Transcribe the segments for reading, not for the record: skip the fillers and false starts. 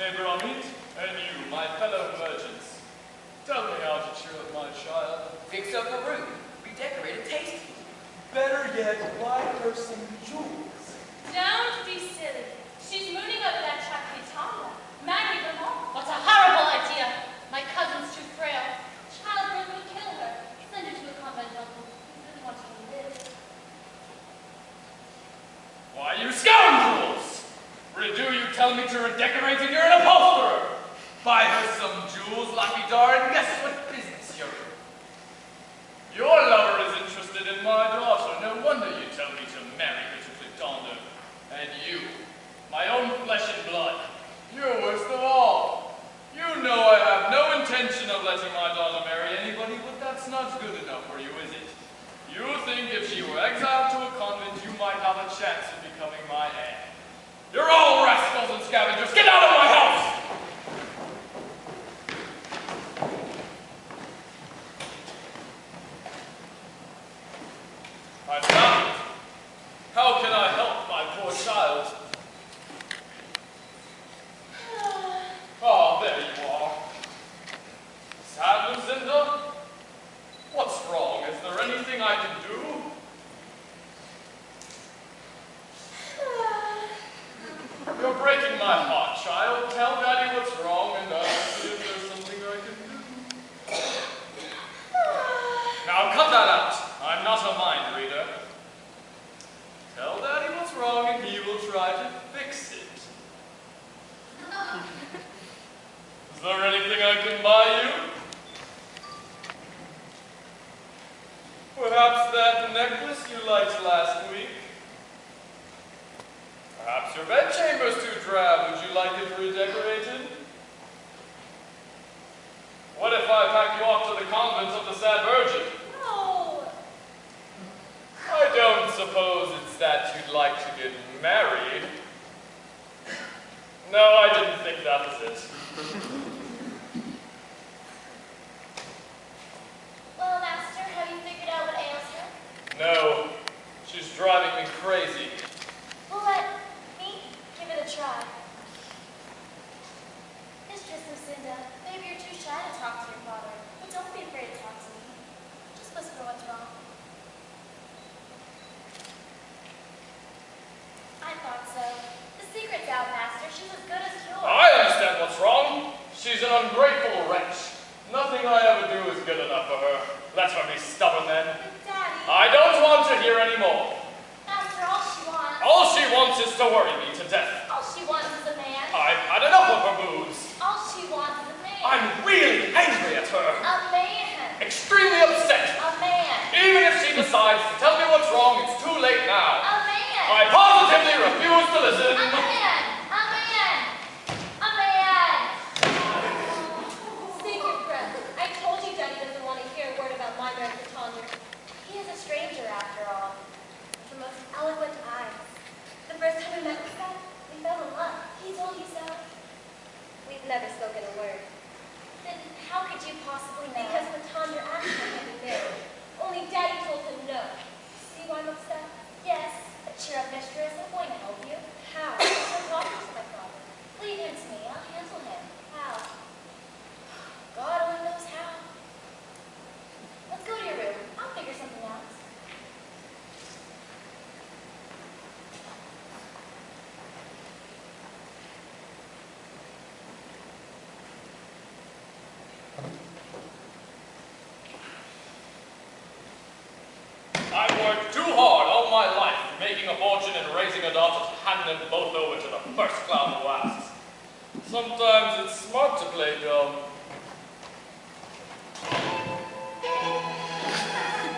Abraham, and you, my fellow virgins, tell me how to cheer up my child. Fix up her room. Redecorate it tastefully. Better yet, buy her some jewels. Don't be silly. She's mooning over that chap Kitana. Marry them all. What's a horrible idea? My cousin's too frail. Childbirth would kill her. Send her to a convent, uncle. He really wants her to live. Why, you scoundrels! Do you tell me to redecorate and you're an upholsterer? Buy her some jewels, lapidar, and guess what business you're in? Your lover is interested in my daughter. No wonder you tell me to marry her to Clitanda. And you, my own flesh and blood, you're worst of all. You know I have no intention of letting my daughter marry anybody, but that's not good enough for you, is it? You think if she were exiled to a convent, you might have a chance of becoming my heir. You're all rascals and scavengers. Get out of my house! I found it. How can I help my poor child? Oh, there you are. Sad, Lucinda? What's wrong? Is there anything I can do? You're breaking my heart, child. Tell Daddy what's wrong, and I'll see if there's something I can do. Now, cut that out. I'm not a mind reader. Tell Daddy what's wrong, and he will try to fix it. Is there anything I can buy you? Perhaps that necklace you liked last week? Perhaps your bedchamber's too drab. Would you like it redecorated? What if I pack you off to the convent of the Sad Virgin? No. I don't suppose it's that you'd like to get married. No, I didn't think that was it. Well, Master, have you figured out what ails her? No, she's driving me crazy. Well, let me give it a try. Mistress Lucinda, maybe you're too shy to talk to your father, but don't be afraid to talk to me. Just whisper what's wrong. I thought so. The secret's out, Master. She's as good as cured. I understand what's wrong. She's an ungrateful wretch. Nothing I ever do is good enough for her. Let her be stubborn then. But Daddy... I don't want to hear any more. Master, all she wants... All she wants is to worry me to death. All she wants is a man. I've had enough of her moves. All she wants is a man. I'm really angry at her. A man. Extremely upset. A man. Even if she decides to tell me what's wrong, it's too late now. A man. I positively refuse to listen. A man. A man. A man. Save your breath. I told you Daddy doesn't want to hear a word about my marriage to Tanya. He is a stranger after all. With the most eloquent eyes. The first time we met with Dad, we fell in love. He told you so. We've never spoken a word. Then how could you possibly know? Because when Tanya asked him to be married, only Daddy told him no. See why I'm upset? Yes. But cheer up, mistress. I'm going to help you. How? I'm talking to my father. Leave him to me. I'll handle him. How? God only knows how. Let's go to your room. I'll figure something out. I've worked too hard all my life, making a fortune and raising a daughter to hand them both over to the first clown who asks. Sometimes it's smart to play dumb.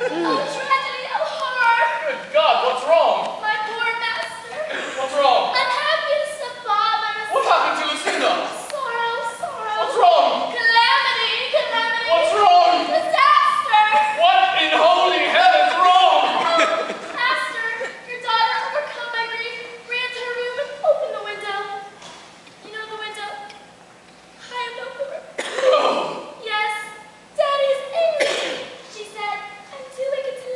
Oh, tragedy! Oh, horror! Good God, what's wrong? My poor master! What's wrong? Unhappiness of fathers! What happened to Lucinda? Sorrow, sorrow! What's wrong? Calamity, calamity! What's wrong? Disaster! What in holy heaven's wrong? Master, your daughter, overcome by grief, ran to her room and opened the window. You know the window? High above the room. Oh. Yes, Daddy is angry. She said, I'm too wicked to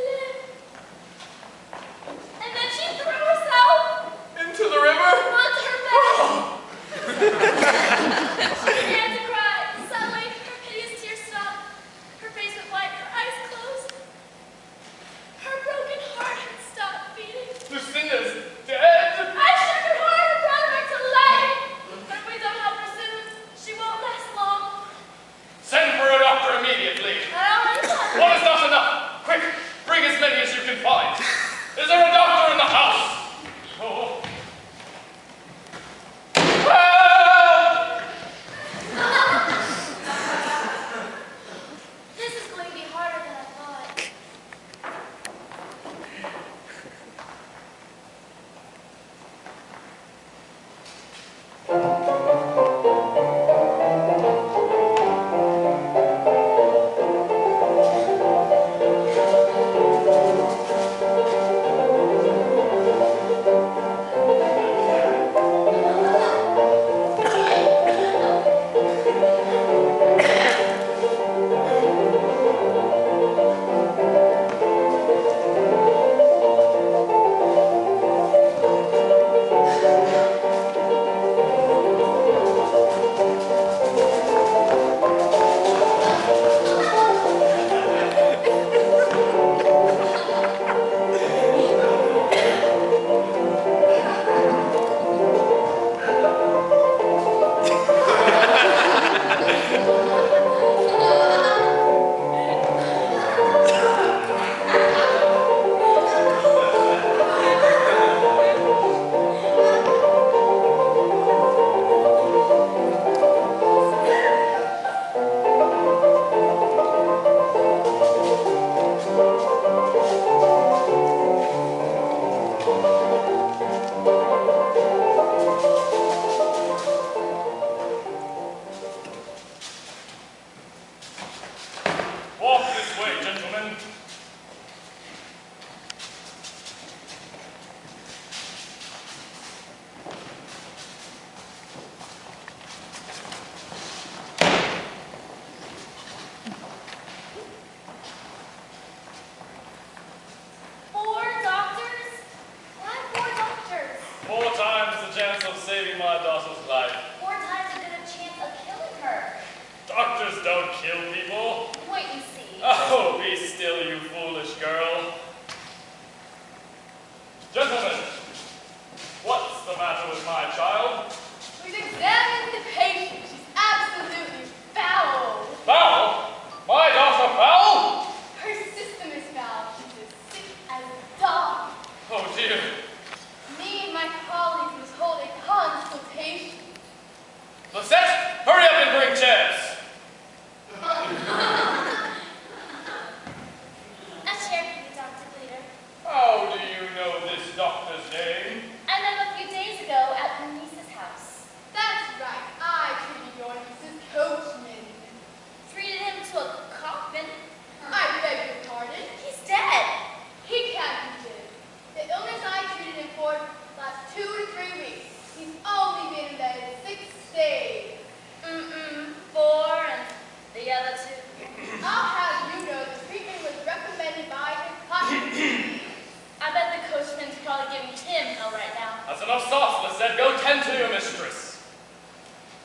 Attend to your mistress.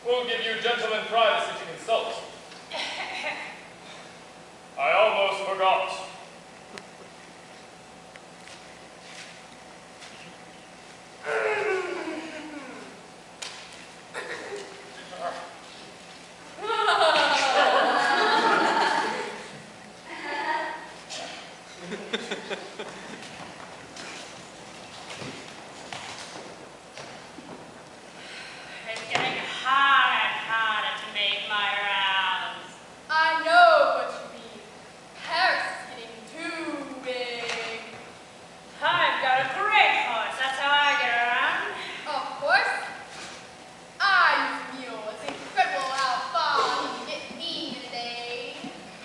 We'll give you gentlemen privacy to consult. I almost forgot. It's getting harder and harder to make my rounds. I know what you mean. Paris is getting too big. I've got a great horse, that's how I get around. Of course. I use mule. It's incredible how far you can get me in a day.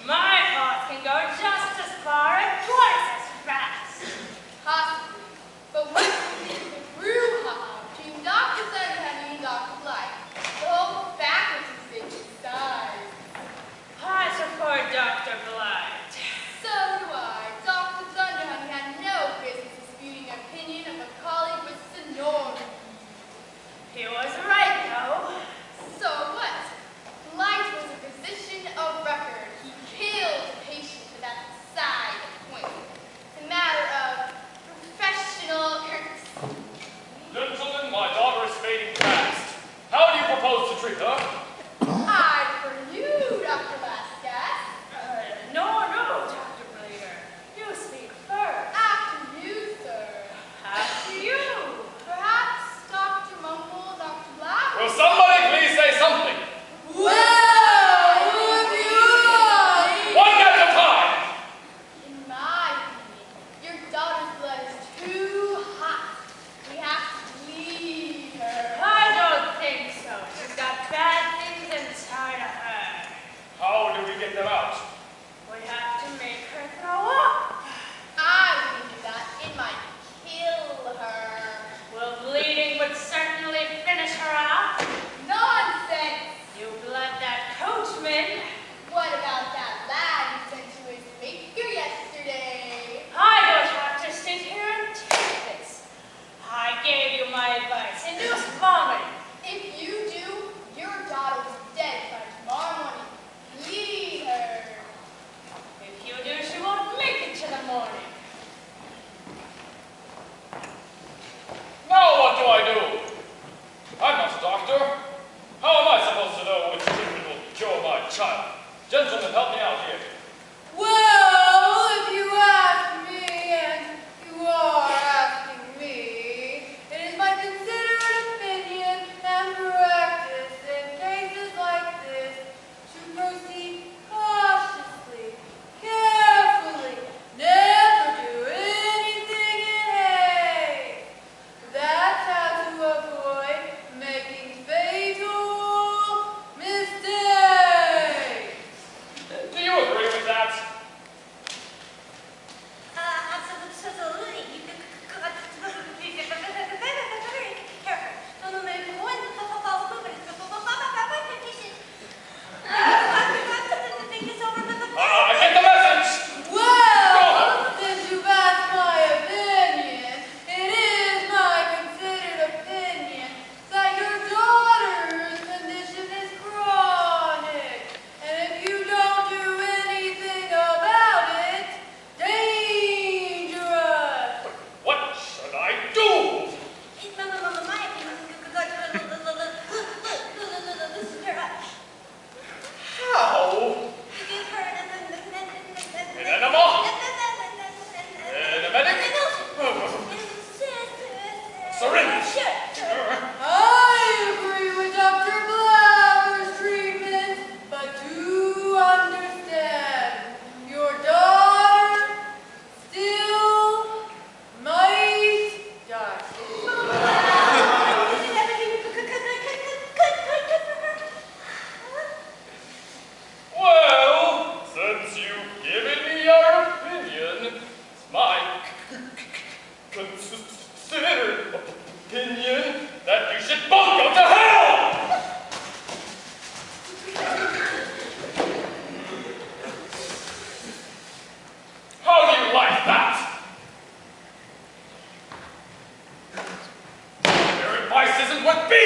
My horse can go just as far and twice as fast. Possibly. But what is the brouhaha between Dr. Sunhoney and Dr. Blight? The whole faculty is inside. I support Dr. Blight. So do I. Dr. Thunderhoney had no business disputing the opinion of a colleague with seniority. He was right, though. So what? Blight was a physician of record. He killed a patient without side point. It's a matter of professional courtesy. Gentlemen, my daughter is fading fast. How do you propose to treat her? I for you, Dr. Vasquez. No, Dr. Bleeder. You speak first. After you, sir. After you. Perhaps Dr. Mumble, Dr. Black? Will somebody please say something? Well, would you? One at a time! In my opinion, your daughter's blood is too hot. We have to leave her. I don't think so. She's got bad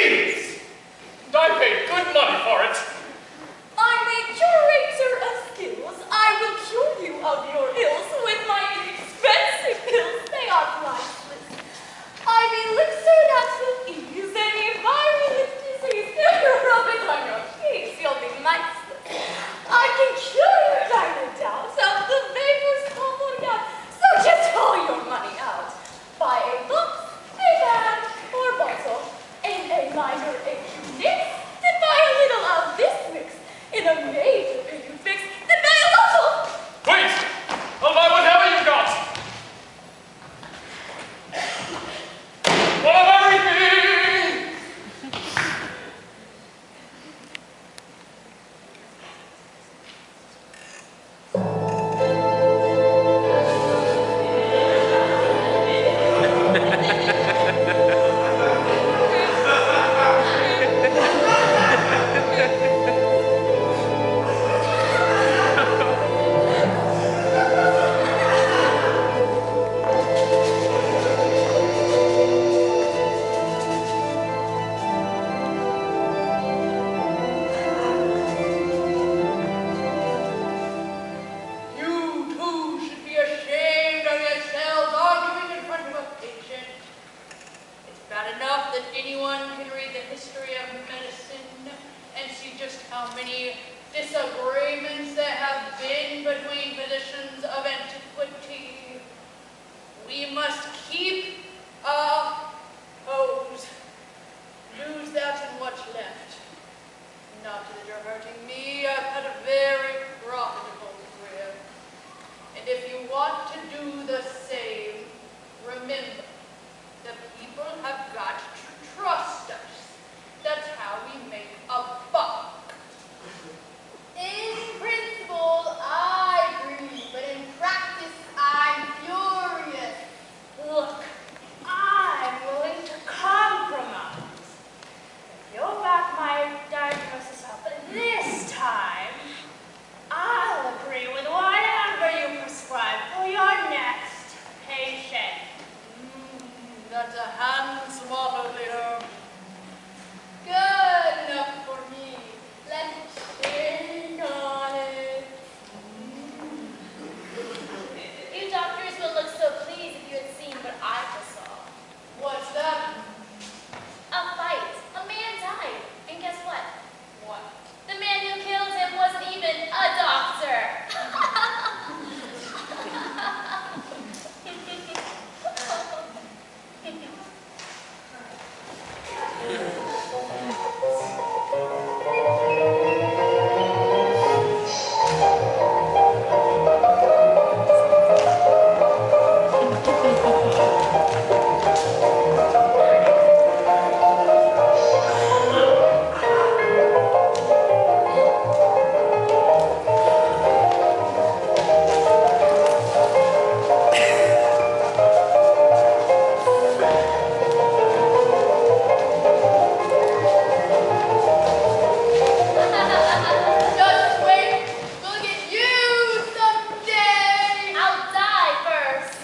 Please! And I paid good money for it. I'm a curator of skills. I will cure you of your ills with my inexpensive pills. They are priceless. I'm elixir that will ease any virulent disease. If you rub it on your face, you'll be miceless. I can cure your minor doubts of the vapors tumbling out. So just haul your money out. Buy a box, a bag, or bottle, and a minor ache mix. Then buy a little of this mix. In a major ache fix, then buy a bottle. Wait! I'll buy whatever you've got. One of everything! You too should be ashamed of yourselves arguing in front of a patient. It's bad enough that anyone can read the history of medicine and see just how many disagreements there have been between physicians of antiquity. We must keep our pose. Use that in what's left. Not that you're hurting me. I've had a very profitable career. And if you want to do the same, remember, the people have got to trust us. That's how we make a buck. In principle, I agree, but in practice, I'm furious. Look, I'm willing to compromise. If you'll back my diagnosis up this time, I'll agree with whatever you prescribe for your next patient. That's a handsome offer, leader. Good enough for me. Let's shake on it. You doctors would look so pleased if you had seen what I just saw. What's that? A fight. A man died. And guess what? What? The man who killed him wasn't even a doctor. Just wait. We'll get you someday. I'll die first.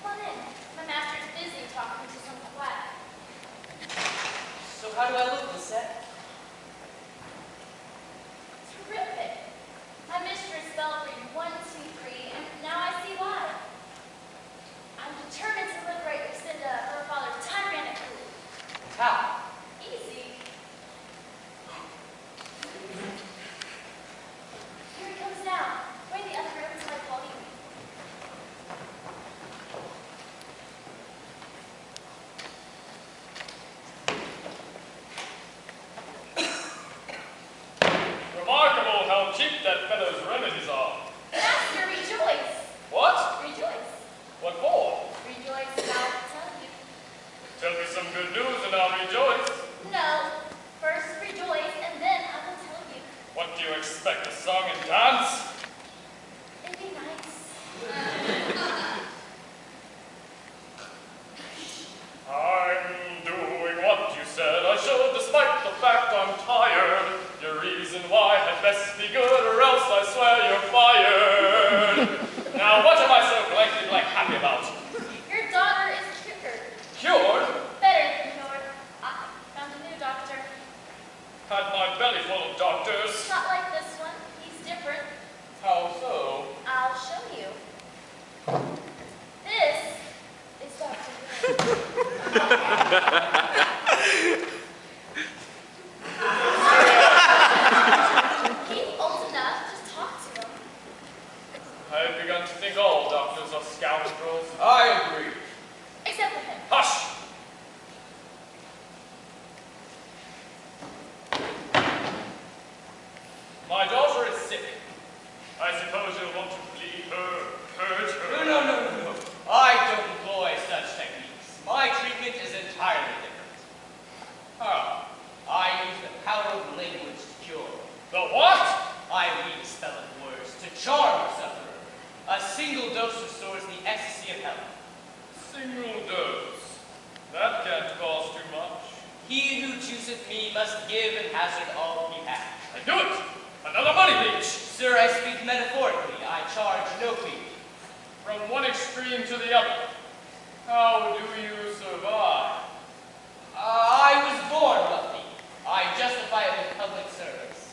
Come on in. My master's busy talking to some quack. So how do I look, Lisette? Terrific. My mistress fell for you 1, 2, 3, and now I see why. I'm determined to liberate Lucinda of her father's tyrannical. How? Easy. Here he comes now. Go in the other room until I call you. Remarkable how cheap that fellow's remedies are. Master, rejoice. What? Rejoice. What for? Rejoice, and I'll tell you. Tell me some good news and I'll rejoice. No. First rejoice, and then I will tell you. What do you expect, a song and dance? It'd be nice. This is Dr. Gray. He's old enough. Just talk to him. I have begun to think all doctors are scoundrels. I agree. Except for him. Hush! My daughter is sick. I suppose you'll want to bleed her, purge her. No. I don't employ such techniques. My treatment is entirely different. Oh, I use the power of language to cure. The what? I weave spelling words to charm the sufferer. A single dose restores the ecstasy of health. Single dose. That can't cost too much. He who chooseth me must give and hazard all he hath. I do it! Another money leech! Sir, I speak metaphorically. I charge no fee. From one extreme to the other. How do you survive? I was born wealthy. I justify it with public service.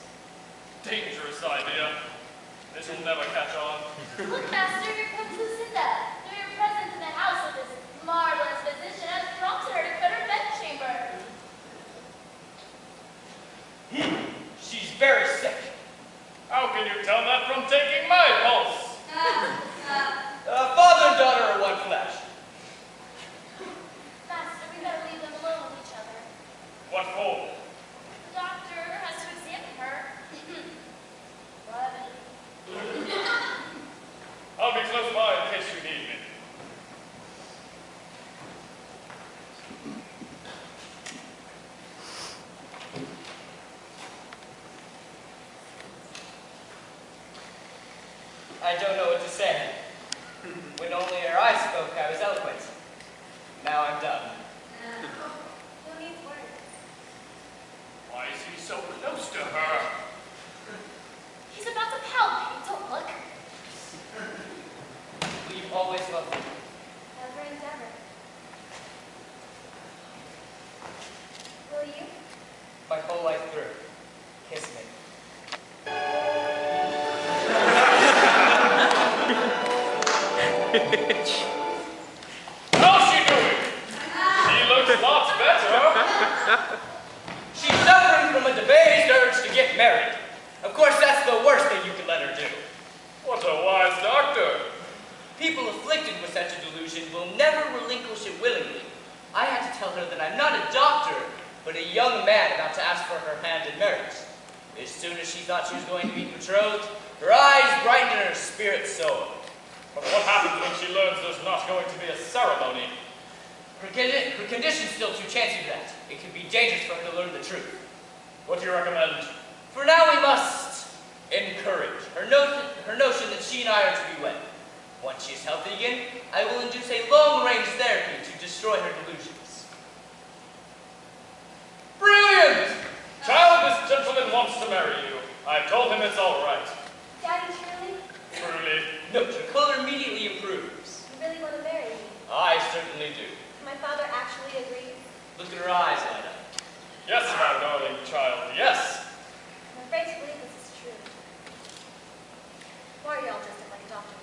Dangerous idea. This will never catch on. Look, Master, here comes Lucinda. Through your presence in the house with this marvelous physician has prompted her to quit her bedchamber. She's very sick. How can you tell that from taking my pulse? Father and daughter are one flesh. Master, we better leave them alone with each other. What for? The doctor has to examine her. Privately. I'll be close by in case you need me. I don't know what to say. When only her eyes spoke, I was eloquent. Now I'm dumb. Who needs words? Why is he so close to her? He's about to pound me. Don't look. We've always loved you. Ever and ever. Will you? My whole life through. Kiss me. How's she doing? She looks lots better. She's suffering from a debased urge to get married. Of course, that's the worst thing you can let her do. What a wise doctor. People afflicted with such a delusion will never relinquish it willingly. I had to tell her that I'm not a doctor, but a young man about to ask for her hand in marriage. As soon as she thought she was going to be betrothed, her eyes brightened and her spirit soared. But what happens when she learns there's not going to be a ceremony? Her condition's still too chancy for that. It could be dangerous for her to learn the truth. What do you recommend? For now, we must encourage her notion that she and I are to be wed. Once she is healthy again, I will induce a long-range therapy to destroy her delusions. Brilliant! Child, this gentleman wants to marry you. I've told him it's all right. Daddy, truly? Truly. Note, her color immediately improves. You really want to marry me? I certainly do. My father actually agrees. Look at her eyes light up. Yes, my darling child, yes. I'm afraid to believe this is true. Why are y'all dressed up like a doctor?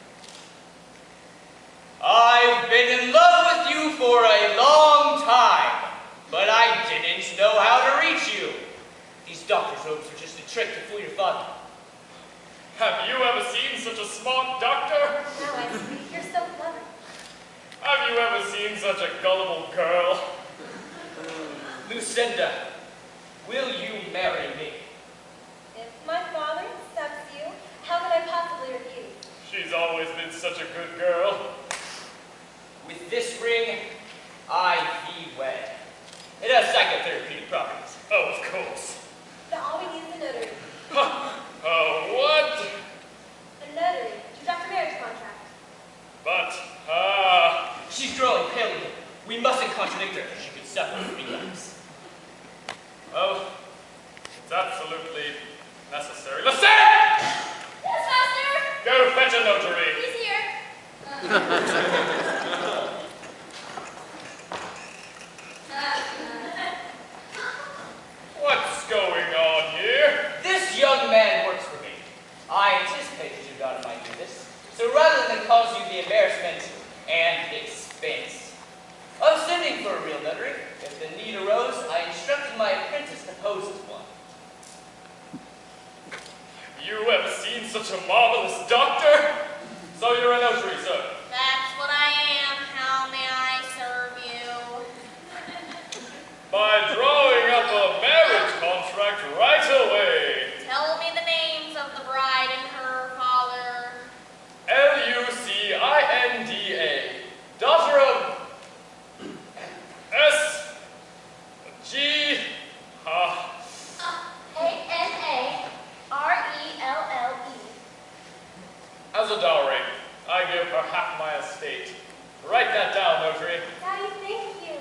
I've been in love with you for a long time, but I didn't know how to reach you. These doctor's robes are just a trick to fool your father. Have you ever seen such a smart doctor? Now I see. You're so clever. Have you ever seen such a gullible girl? Lucinda, will you marry me? If my father accepts you, how could I possibly refuse? She's always been such a good girl. With this ring, I thee wed. It has psychotherapeutic properties. Oh, of course. But all we need is a notary. Oh, what? A notary to draft a marriage contract. But, She's growing pale again. We mustn't contradict her. She could suffer from relapse. well, it's absolutely necessary. Lucette! Yes, master! Go fetch a notary. He's here. What's going on here? This young man works for me. I anticipated your daughter might do this. So rather than cause you the embarrassment such a marvelous doctor. So you're a notary, sir. That's what I am. How may I serve you? By drawing up a marriage contract right away. Tell me the names of the bride and her father. Lucinda, daughter of S.G. Anarelle. As a dowry, I give her half my estate. Write that down, notary. Daddy, thank you.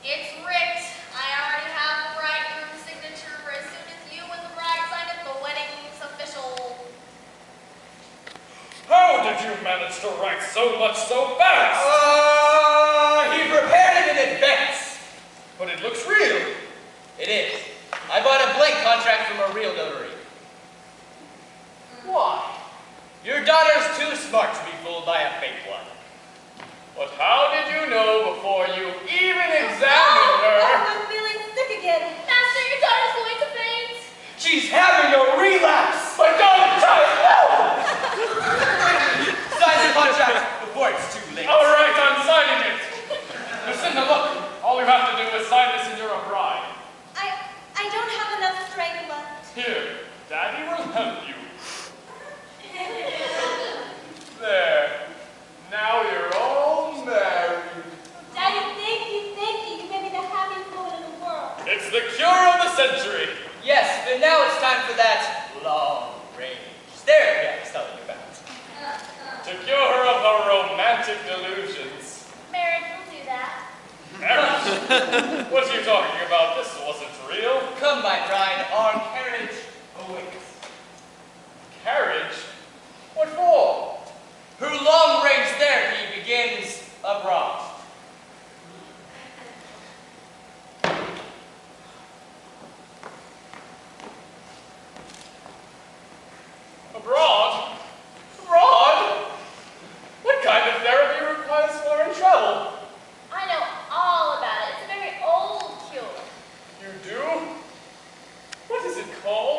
It's writ. I already have the bridegroom's signature for as soon as you and the bride sign it, the wedding's official. How did you manage to write so much so fast? He prepared it in advance. But it looks real. It is. I bought a blank contract from a real notary. Why? Your daughter's too smart to be fooled by a fake one. But how did you know before you even examined her? I'm feeling sick again. Master, your daughter's going to faint. She's having a relapse. My God, child, no! Sign the contract before it's too late. All right, I'm signing it. Lucinda, look. All you have to do is sign this and you're a bride. I don't have enough strength left. Here, Daddy will help you. There. Now you're all married. Daddy, thank you. You made me the happiest woman in the world. It's the cure of the century. Yes, but now it's time for that long range therapy I was telling you about. To cure her of her romantic delusions. Marriage will do that. Marriage? What are you talking about? This wasn't real. Come, my bride, our carriage awaits. Carriage? What for? Her long-range therapy begins abroad. Abroad? Abroad? What kind of therapy requires foreign travel? I know all about it. It's a very old cure. You do? What is it called?